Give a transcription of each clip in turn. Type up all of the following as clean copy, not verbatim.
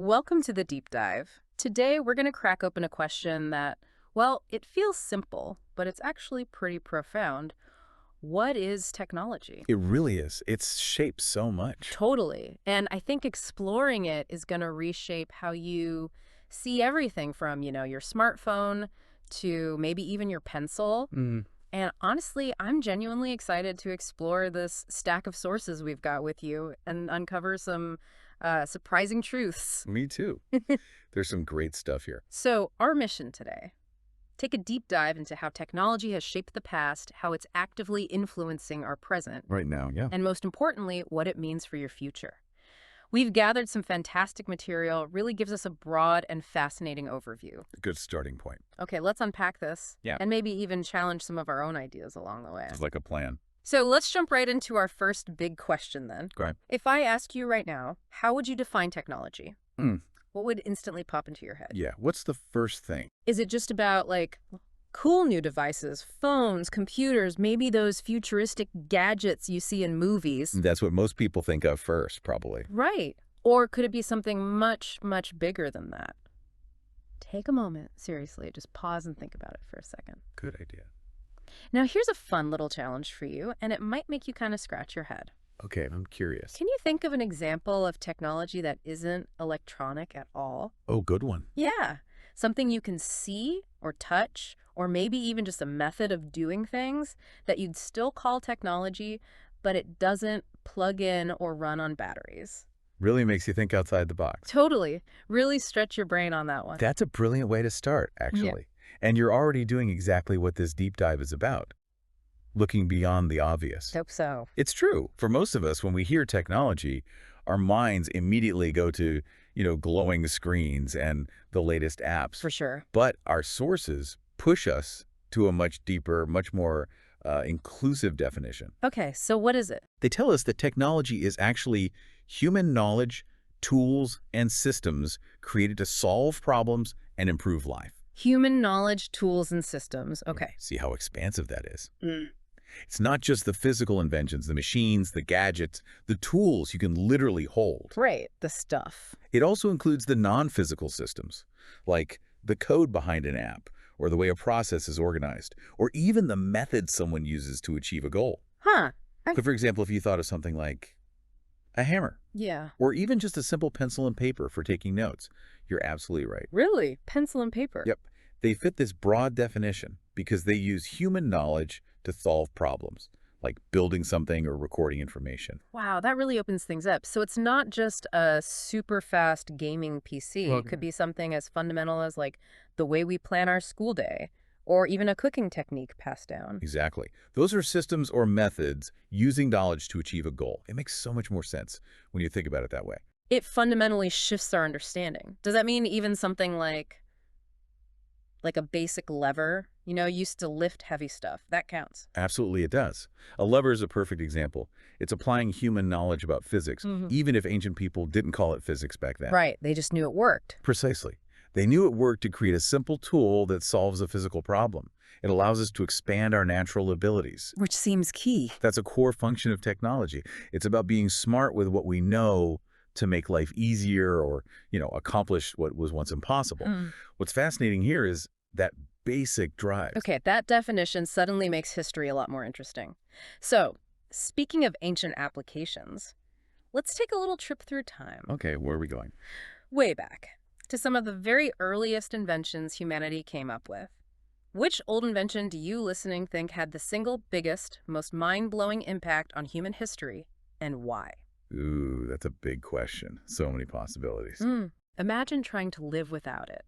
Welcome to the deep dive. Today, we're going to crack open a question that, well, it feels simple, but it's actually pretty profound. What is technology? It really is. It's shaped so much. Totally. And I think exploring it is going to reshape how you see everything from, your smartphone to maybe even your pencil. And honestly, I'm genuinely excited to explore this stack of sources we've got with you and uncover some surprising truths. Me too. There's some great stuff here. So, our mission today: take a deep dive into how technology has shaped the past, how it's actively influencing our present, Right now, yeah. and most importantly, what it means for your future. We've gathered some fantastic material, really gives us a broad and fascinating overview. Good starting point. Okay, let's unpack this. Yeah. And maybe even challenge some of our own ideas along the way. It's like a plan. So let's jump right into our first big question then. Great. If I ask you right now, how would you define technology? Mm. What would instantly pop into your head? Yeah. What's the first thing? Is it just about, cool new devices, phones, computers, maybe those futuristic gadgets you see in movies? That's what most people think of first, probably. Right. Or could it be something much, much bigger than that? Take a moment, seriously, just pause and think about it for a second. Good idea. Now, here's a fun little challenge for you, and it might make you kind of scratch your head. Okay, I'm curious. Can you think of an example of technology that isn't electronic at all? Oh, good one. Yeah, something you can see or touch, or maybe even just a method of doing things that you'd still call technology, but it doesn't plug in or run on batteries. Really makes you think outside the box. Totally. Really stretch your brain on that one. That's a brilliant way to start, actually. And you're already doing exactly what this deep dive is about. Looking beyond the obvious. Hope so. It's true. For most of us, when we hear technology, our minds immediately go to, glowing screens and the latest apps. For sure. But our sources push us to a much deeper, much more inclusive definition. Okay, so what is it? They tell us that technology is actually human knowledge, tools, and systems created to solve problems and improve life. Human knowledge, tools, and systems. Okay. See how expansive that is? Mm. It's not just the physical inventions, the machines, the gadgets, the tools you can literally hold. Right, the stuff. It also includes the non-physical systems, like the code behind an app, or the way a process is organized, or even the methods someone uses to achieve a goal. Huh. So for example, if you thought of something like a hammer, Yeah. or even just a simple pencil and paper for taking notes, you're absolutely right. Really? Pencil and paper? Yep. They fit this broad definition because they use human knowledge to solve problems, like building something or recording information. Wow, that really opens things up. So it's not just a super fast gaming PC. Well, It could be something as fundamental as the way we plan our school day, or even a cooking technique passed down. Exactly. Those are systems or methods using knowledge to achieve a goal. It makes so much more sense when you think about it that way. It fundamentally shifts our understanding. Does that mean even something like a basic lever, used to lift heavy stuff? That counts. Absolutely, it does. A lever is a perfect example. It's applying human knowledge about physics, even if ancient people didn't call it physics back then. Right. They just knew it worked. Precisely. They knew it worked to create a simple tool that solves a physical problem. It allows us to expand our natural abilities. Which seems key. That's a core function of technology. It's about being smart with what we know to make life easier or, accomplish what was once impossible. What's fascinating here is that basic drive. Okay, that definition suddenly makes history a lot more interesting. So, speaking of ancient applications, let's take a little trip through time. Okay, where are we going? Way back to some of the very earliest inventions humanity came up with. Which old invention do you listening think had the single biggest, most mind-blowing impact on human history, and why? Ooh, that's a big question. So many possibilities. Imagine trying to live without it.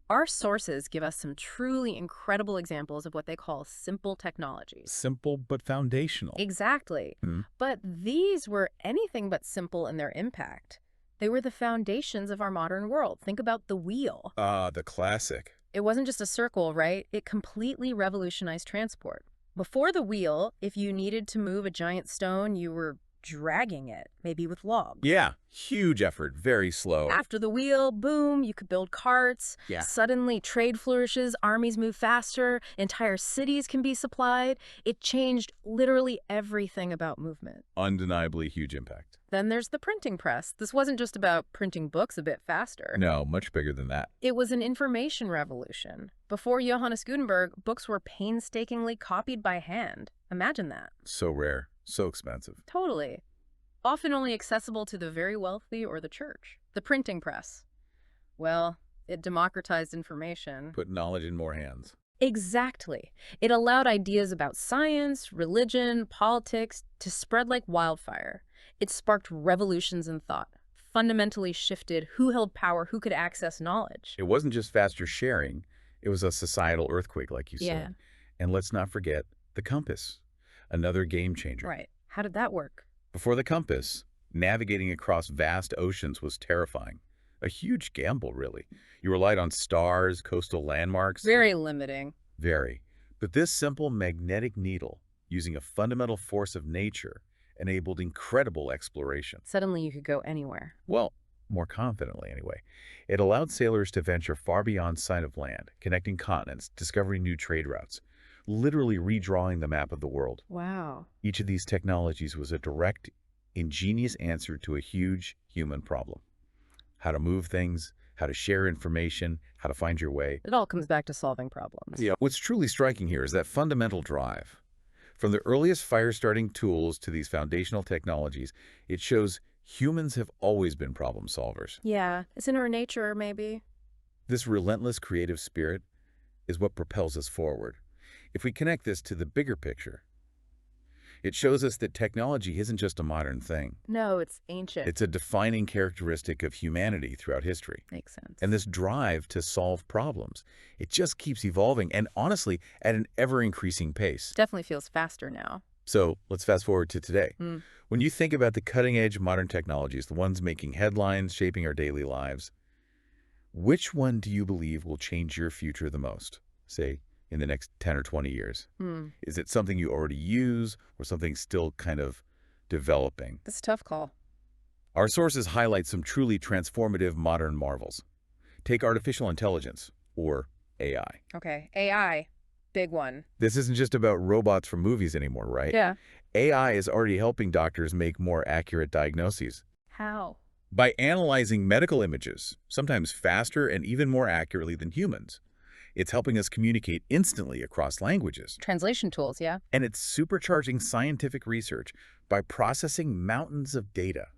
Our sources give us some truly incredible examples of what they call simple technologies. Simple but foundational. Exactly. But these were anything but simple in their impact. They were the foundations of our modern world. Think about the wheel. The classic. It wasn't just a circle, right? It completely revolutionized transport. Before the wheel, if you needed to move a giant stone, you were dragging it, maybe with logs. Yeah, huge effort, very slow. After the wheel, boom, you could build carts. Yeah. Suddenly, trade flourishes, armies move faster, entire cities can be supplied. It changed literally everything about movement. Undeniably huge impact. Then there's the printing press. This wasn't just about printing books a bit faster. No, much bigger than that. It was an information revolution. Before Johannes Gutenberg, books were painstakingly copied by hand. Imagine that. So rare, so expensive. Totally. Often only accessible to the very wealthy or the church. The printing press. Well, it democratized information. Put knowledge in more hands. Exactly. It allowed ideas about science, religion, politics to spread like wildfire. It sparked revolutions in thought, fundamentally shifted who held power, who could access knowledge. It wasn't just faster sharing, it was a societal earthquake, like you said. And let's not forget the compass, another game changer. Right. How did that work? Before the compass, navigating across vast oceans was terrifying. A huge gamble, really. You relied on stars, coastal landmarks. Very limiting. Very. But this simple magnetic needle, using a fundamental force of nature, enabled incredible exploration. Suddenly you could go anywhere. Well, more confidently anyway. It allowed sailors to venture far beyond sight of land, connecting continents, discovering new trade routes, literally redrawing the map of the world. Wow. Each of these technologies was a direct, ingenious answer to a huge human problem. How to move things, how to share information, how to find your way. It all comes back to solving problems. Yeah. What's truly striking here is that fundamental drive. From the earliest fire-starting tools to these foundational technologies, it shows humans have always been problem solvers. Yeah, it's in our nature, maybe. This relentless creative spirit is what propels us forward. If we connect this to the bigger picture, it shows us that technology isn't just a modern thing. No, it's ancient. It's a defining characteristic of humanity throughout history. Makes sense. And this drive to solve problems, it just keeps evolving and honestly at an ever-increasing pace. Definitely feels faster now. So let's fast forward to today. When you think about the cutting-edge modern technologies, the ones making headlines, shaping our daily lives, which one do you believe will change your future the most, say, in the next 10 or 20 years? Is it something you already use or something still kind of developing? That's a tough call. Our sources highlight some truly transformative modern marvels. Take artificial intelligence, or AI. Okay, AI. Big one. This isn't just about robots from movies anymore, right? Yeah. AI is already helping doctors make more accurate diagnoses. How? By analyzing medical images, sometimes faster and even more accurately than humans. It's helping us communicate instantly across languages. Translation tools, yeah? And it's supercharging scientific research by processing mountains of data.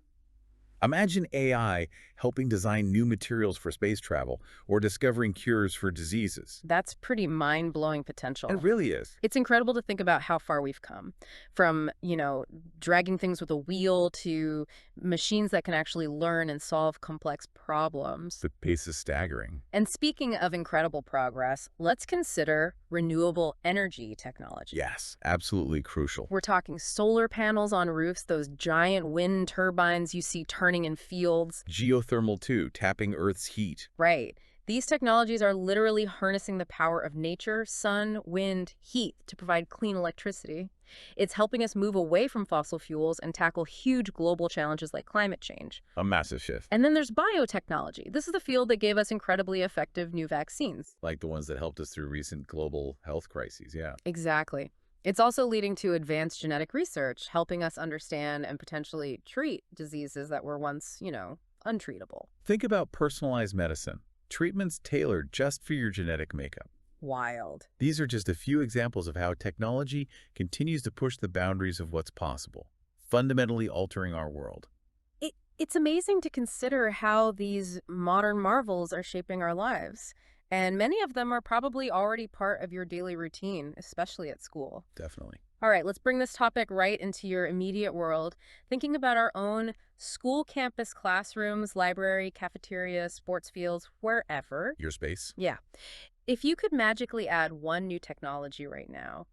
Imagine AI helping design new materials for space travel or discovering cures for diseases. That's pretty mind-blowing potential. It really is. It's incredible to think about how far we've come. From, dragging things with a wheel to machines that can actually learn and solve complex problems. The pace is staggering. And speaking of incredible progress, let's consider renewable energy technology. Yes, absolutely crucial. We're talking solar panels on roofs, those giant wind turbines you see turning in fields. Geothermal too, tapping Earth's heat. Right. These technologies are literally harnessing the power of nature, sun, wind, heat to provide clean electricity. It's helping us move away from fossil fuels and tackle huge global challenges like climate change. A massive shift. And then there's biotechnology. This is the field that gave us incredibly effective new vaccines. Like the ones that helped us through recent global health crises, yeah. Exactly. It's also leading to advanced genetic research, helping us understand and potentially treat diseases that were once, untreatable. Think about personalized medicine. Treatments tailored just for your genetic makeup. Wild. These are just a few examples of how technology continues to push the boundaries of what's possible, fundamentally altering our world. It's amazing to consider how these modern marvels are shaping our lives. And many of them are probably already part of your daily routine, especially at school. Definitely. All right, let's bring this topic right into your immediate world, thinking about our own school campus classrooms, library, cafeteria, sports fields, wherever. Your space? Yeah. If you could magically add one new technology right now,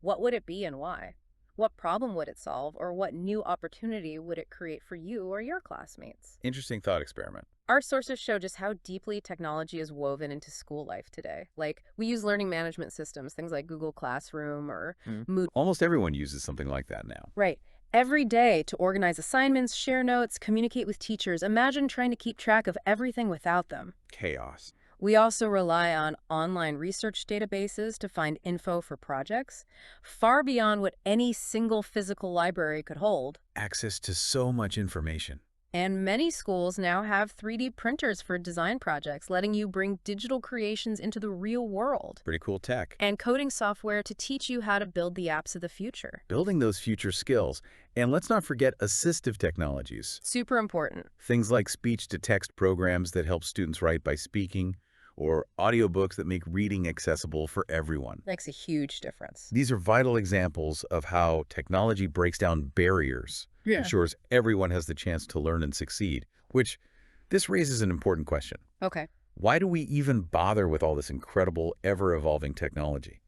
what would it be and why? What problem would it solve, or what new opportunity would it create for you or your classmates? Interesting thought experiment. Our sources show just how deeply technology is woven into school life today. Like, we use learning management systems, things like Google Classroom or Moodle. Almost everyone uses something like that now. Right. Every day to organize assignments, share notes, communicate with teachers. Imagine trying to keep track of everything without them. Chaos. We also rely on online research databases to find info for projects, far beyond what any single physical library could hold. Access to so much information. And many schools now have 3D printers for design projects, letting you bring digital creations into the real world. Pretty cool tech. And coding software to teach you how to build the apps of the future. Building those future skills. And let's not forget assistive technologies. Super important. Things like speech-to-text programs that help students write by speaking, or audiobooks that make reading accessible for everyone. Makes a huge difference. These are vital examples of how technology breaks down barriers, ensures everyone has the chance to learn and succeed, which this raises an important question. Okay. Why do we even bother with all this incredible, ever-evolving technology?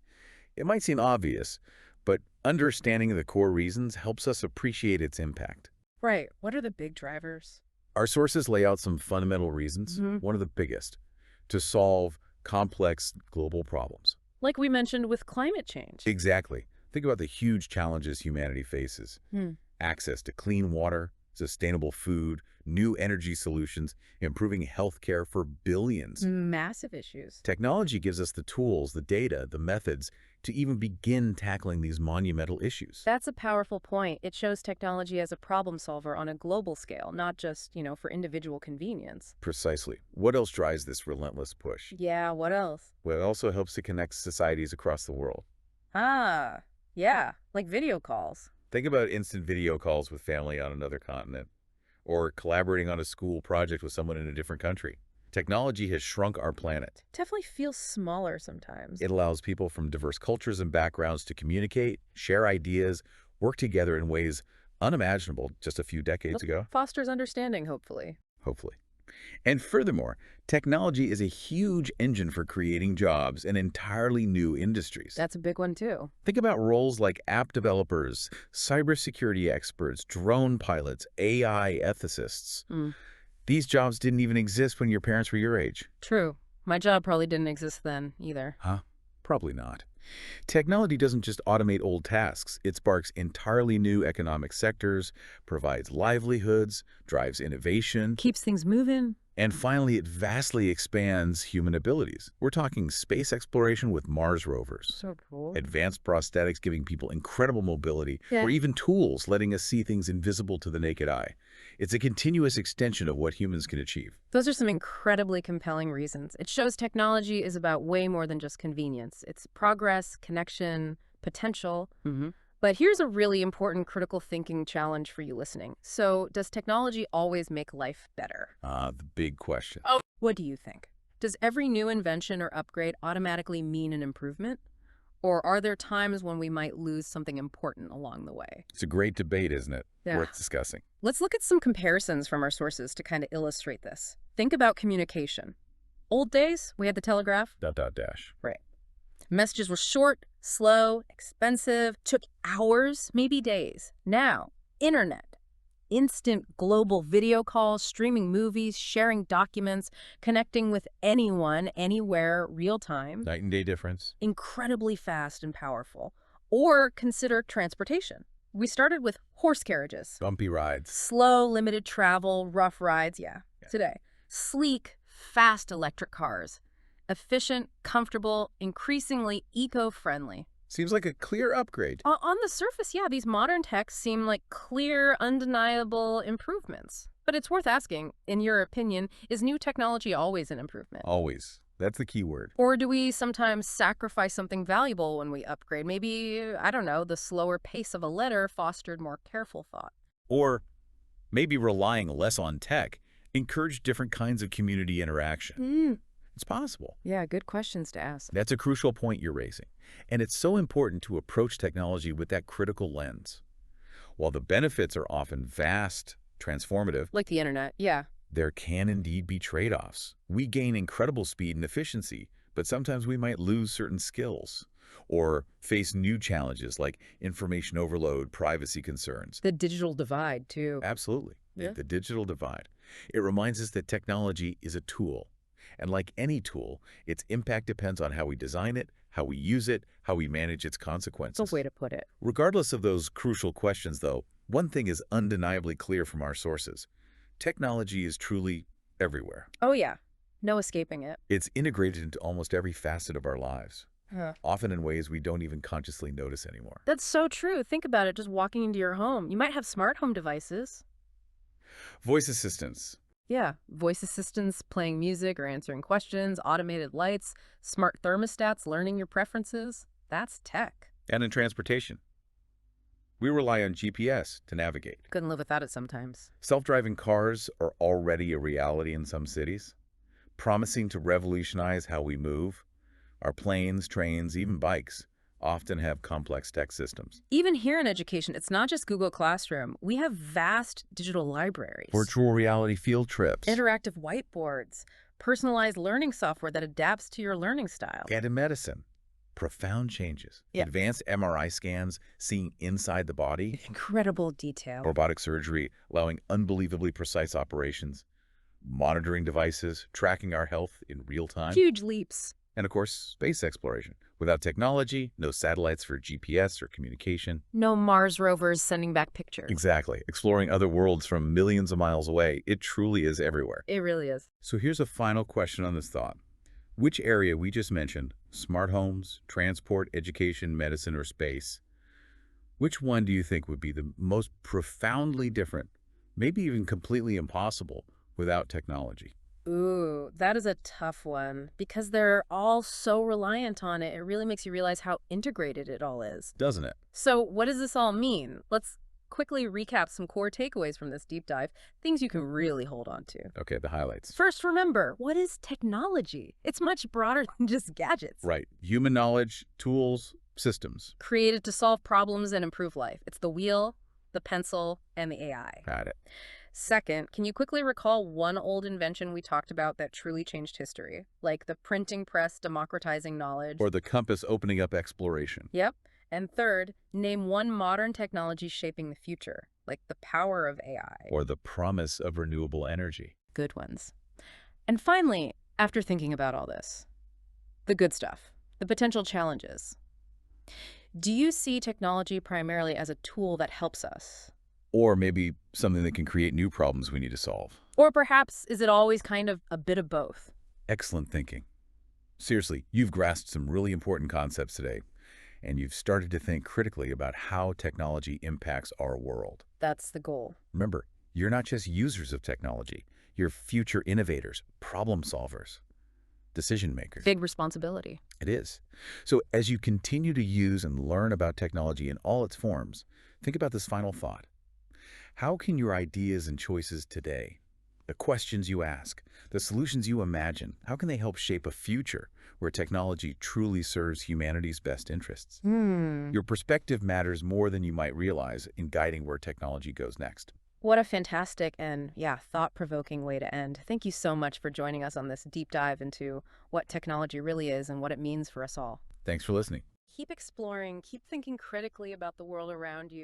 It might seem obvious, but understanding the core reasons helps us appreciate its impact. Right. What are the big drivers? Our sources lay out some fundamental reasons, one of the biggest, to solve complex global problems. Like we mentioned with climate change. Exactly. Think about the huge challenges humanity faces. Access to clean water, sustainable food, new energy solutions, improving healthcare for billions. Massive issues. Technology gives us the tools, the data, the methods to even begin tackling these monumental issues. That's a powerful point. It shows technology as a problem solver on a global scale, not just, for individual convenience. Precisely. What else drives this relentless push? Yeah, what else? Well, it also helps to connect societies across the world. Ah, yeah, like video calls. Think about instant video calls with family on another continent, or collaborating on a school project with someone in a different country. Technology has shrunk our planet. Definitely feels smaller sometimes. It allows people from diverse cultures and backgrounds to communicate, share ideas, work together in ways unimaginable just a few decades ago. Fosters understanding, hopefully. Hopefully. And furthermore, technology is a huge engine for creating jobs in entirely new industries. That's a big one, too. Think about roles like app developers, cybersecurity experts, drone pilots, AI ethicists. These jobs didn't even exist when your parents were your age. True. My job probably didn't exist then, either. Huh? Probably not. Technology doesn't just automate old tasks. It sparks entirely new economic sectors, provides livelihoods, drives innovation. Keeps things moving. And finally, it vastly expands human abilities. We're talking space exploration with Mars rovers. So cool. Advanced prosthetics giving people incredible mobility, or even tools letting us see things invisible to the naked eye. It's a continuous extension of what humans can achieve. Those are some incredibly compelling reasons. It shows technology is about way more than just convenience. It's progress, connection, potential. But here's a really important critical thinking challenge for you listening. So, does technology always make life better? The big question. Oh, what do you think? Does every new invention or upgrade automatically mean an improvement? Or are there times when we might lose something important along the way? It's a great debate, isn't it? Yeah. Worth discussing. Let's look at some comparisons from our sources to kind of illustrate this. Think about communication. Old days, we had the telegraph. ... Right. Messages were short, slow, expensive, took hours, maybe days. Now, internet. Instant global video calls, streaming movies, sharing documents, connecting with anyone, anywhere, real time. Night and day difference. Incredibly fast and powerful. Or consider transportation. We started with horse carriages. Bumpy rides. Slow, limited travel, rough rides, Today, sleek, fast electric cars. Efficient, comfortable, increasingly eco-friendly. Seems like a clear upgrade. On the surface, these modern techs seem like clear, undeniable improvements. But it's worth asking, in your opinion, is new technology always an improvement? Always. That's the key word. Or do we sometimes sacrifice something valuable when we upgrade? Maybe, I don't know, the slower pace of a letter fostered more careful thought. Or maybe relying less on tech encouraged different kinds of community interaction. It's possible. Yeah, good questions to ask. That's a crucial point you're raising. And it's so important to approach technology with that critical lens. While the benefits are often vast, transformative, like the internet, there can indeed be trade-offs. We gain incredible speed and efficiency, but sometimes we might lose certain skills or face new challenges like information overload, privacy concerns. The digital divide, too. Absolutely. The digital divide. It reminds us that technology is a tool. And like any tool, its impact depends on how we design it, how we use it, how we manage its consequences. That's a way to put it. Regardless of those crucial questions, though, One thing is undeniably clear from our sources. Technology is truly everywhere. Oh, yeah. No escaping it. It's integrated into almost every facet of our lives, Huh. often in ways we don't even consciously notice anymore. That's so true. Think about it, just walking into your home. You might have smart home devices. Voice assistants. Yeah, voice assistants playing music or answering questions, automated lights, smart thermostats learning your preferences. That's tech. And in transportation. We rely on GPS to navigate. Couldn't live without it sometimes. Self-driving cars are already a reality in some cities, promising to revolutionize how we move. Our planes, trains, even bikes often have complex tech systems. Even here in education, it's not just Google Classroom. We have vast digital libraries. Virtual reality field trips. Interactive whiteboards, personalized learning software that adapts to your learning style. And in medicine, profound changes. Yeah. Advanced MRI scans, seeing inside the body. Incredible detail. Robotic surgery, allowing unbelievably precise operations. Monitoring devices, tracking our health in real time. Huge leaps. And of course, space exploration. Without technology, no satellites for GPS or communication. No Mars rovers sending back pictures. Exactly. Exploring other worlds from millions of miles away, it truly is everywhere. It really is. So here's a final question on this thought. Which area we just mentioned, smart homes, transport, education, medicine, or space, which one do you think would be the most profoundly different, maybe even completely impossible, without technology? Ooh, that is a tough one. Because they're all so reliant on it, it really makes you realize how integrated it all is. Doesn't it? So what does this all mean? Let's quickly recap some core takeaways from this deep dive, things you can really hold on to. Okay, the highlights. First, remember, what is technology? It's much broader than just gadgets. Right. Human knowledge, tools, systems. Created to solve problems and improve life. It's the wheel, the pencil, and the AI. Got it. Second, can you quickly recall one old invention we talked about that truly changed history? Like the printing press democratizing knowledge? Or the compass opening up exploration. Yep. And third, name one modern technology shaping the future, like the power of AI. Or the promise of renewable energy. Good ones. And finally, after thinking about all this, the good stuff, the potential challenges. Do you see technology primarily as a tool that helps us? Or maybe something that can create new problems we need to solve. Or perhaps is it always kind of a bit of both? Excellent thinking. Seriously, you've grasped some really important concepts today, and you've started to think critically about how technology impacts our world. That's the goal. Remember, you're not just users of technology. You're future innovators, problem solvers, decision makers. Big responsibility. It is. So as you continue to use and learn about technology in all its forms, think about this final thought. How can your ideas and choices today, the questions you ask, the solutions you imagine, how can they help shape a future where technology truly serves humanity's best interests? Your perspective matters more than you might realize in guiding where technology goes next. What a fantastic and, thought-provoking way to end. Thank you so much for joining us on this deep dive into what technology really is and what it means for us all. Thanks for listening. Keep exploring, keep thinking critically about the world around you.